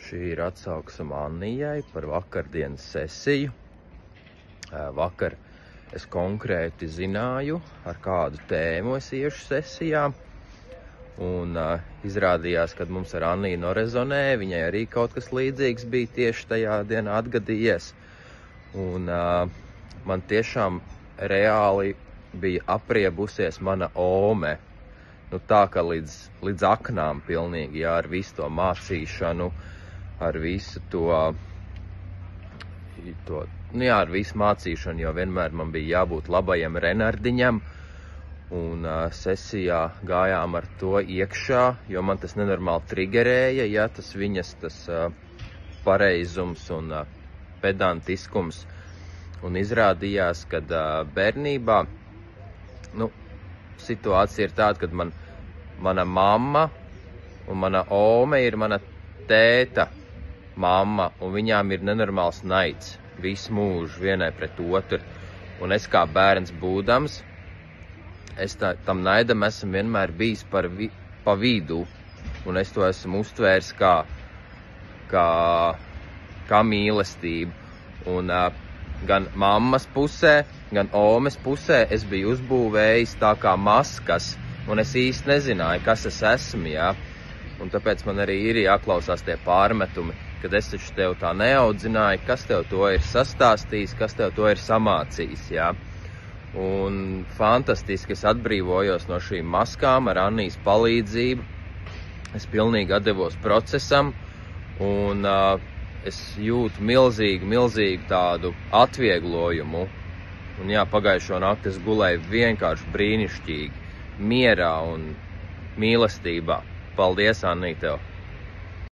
Šī ir atsauksme Annijai par vakardienas sesiju. Vakar es konkrēti zināju, ar kādu tēmu es iešu sesijā. Un izrādījās, ka mums ar Anniju norezonē, viņai arī kaut kas līdzīgs bija tieši tajā dienā atgadījies. Un man tiešām reāli bija apriebusies mana ome. Nu tā, ka līdz aknām pilnīgi, jā, ar visu to mācīšanu, ar visu ar visu mācīšanu, jo vienmēr man bija jābūt labajam renardiņam. Un sesijā gājām ar to iekšā, jo man tas nenormāli trigerēja, ja tas viņas pareizums un pedantiskums. Un izrādījās, ka bērnībā, situācija ir tāda, kad mana mamma un mana ome ir mana tēta mamma, un viņām ir nenormāls naids visu mūžu vienai pret otru. Un es kā bērns būdams, es tam naidam esmu vienmēr bijis pa vidu, un es to esmu uztvērs kā mīlestību. Un gan mammas pusē, gan omes pusē es biju uzbūvējis tā kā maskas, un es īsti nezināju, kas es esmu, jā. Un tāpēc man arī ir jāklausās tie pārmetumi, kad es taču tev tā neaudzināju, kas tev to ir sastāstījis, kas tev to ir samācījis, jā. Un fantastiski es atbrīvojos no šīm maskām ar Annijas palīdzību. Es pilnīgi atdevos procesam, un es jūtu milzīgu tādu atvieglojumu. Un jā, pagājušo nakti es gulēju vienkārši brīnišķīgi, mierā un mīlestībā. Paldies, Annija, tev!